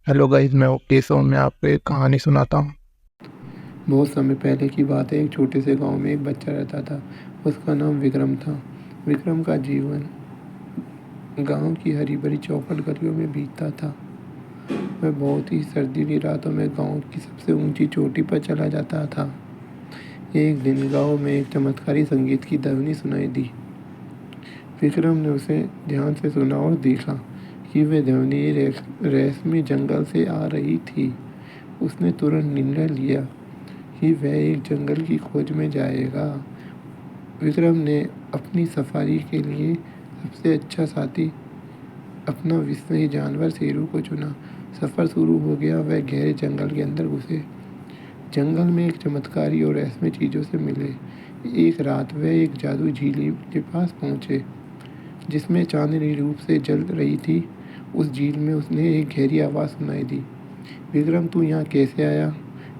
Hello guys, मैं ओकेश हूँ। मैं आपको एक कहानी सुनाता हूँ। बहुत समय पहले की बात है। एक छोटे से गांव में एक बच्चा रहता था। उसका नाम विक्रम था। विक्रम का जीवन गांव की हरी भरी चौपट गलियों में बीतता था। वह बहुत ही सर्दी की रातों में गांव की सबसे ऊंची चोटी पर चला जाता था। एक दिन गांव में एक चमत्कारी संगीत की ध्वनि सुनाई दी। विक्रम ने उसे ध्यान से सुना और देखा कि वह ध्वनि रहस्यमय जंगल से आ रही थी। उसने तुरंत निर्णय लिया कि वह एक जंगल की खोज में जाएगा। विक्रम ने अपनी सफारी के लिए सबसे अच्छा साथी अपना विश्वसनीय जानवर शेरू को चुना। सफ़र शुरू हो गया। वह गहरे जंगल के अंदर घुसे। जंगल में एक चमत्कारी और रहस्यमय चीज़ों से मिले। एक रात वह एक जादुई झील के पास पहुँचे जिसमें चांदनी रूप से जल रही थी। उस झील में उसने एक गहरी आवाज़ सुनाई दी, विक्रम तू यहाँ कैसे आया?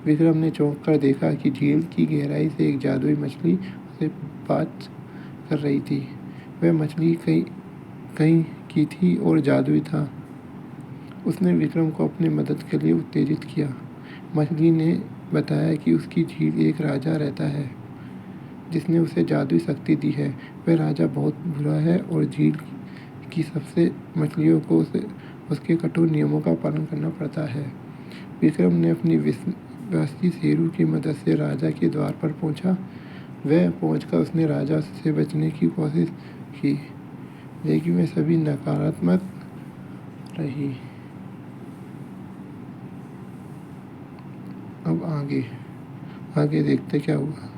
विक्रम ने चौंक कर देखा कि झील की गहराई से एक जादुई मछली उसे बात कर रही थी। वह मछली कहीं कहीं की थी और जादुई था। उसने विक्रम को अपनी मदद के लिए उत्तेजित किया। मछली ने बताया कि उसकी झील एक राजा रहता है जिसने उसे जादुई शक्ति दी है। वह राजा बहुत बुरा है और झील की सबसे मछलियों को उसके कठोर नियमों का पालन करना पड़ता है। विक्रम ने अपनी विश्वासी शेरू की मदद से राजा के द्वार पर पहुंचा। वह पहुंचकर उसने राजा से बचने की कोशिश की, लेकिन वे सभी नकारात्मक रही। अब आगे आगे देखते क्या हुआ।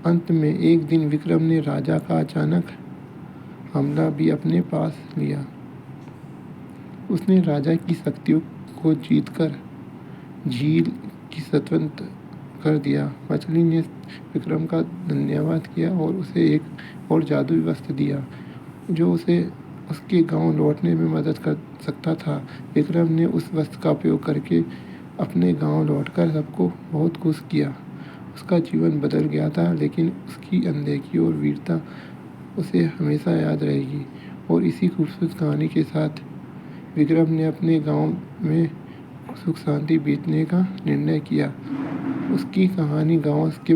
अंत में एक दिन विक्रम ने राजा का अचानक हमला भी अपने पास लिया। उसने राजा की शक्तियों को जीतकर झील की स्वतंत्र कर दिया। मछली ने विक्रम का धन्यवाद किया और उसे एक और जादुई वस्त्र दिया जो उसे उसके गांव लौटने में मदद कर सकता था। विक्रम ने उस वस्त्र का उपयोग करके अपने गांव लौटकर सबको बहुत खुश किया। उसका जीवन बदल गया था, लेकिन उसकी अनदेखी और वीरता उसे हमेशा याद रहेगी। और इसी खूबसूरत कहानी के साथ विक्रम ने अपने गांव में सुख शांति बीतने का निर्णय किया। उसकी कहानी गांव के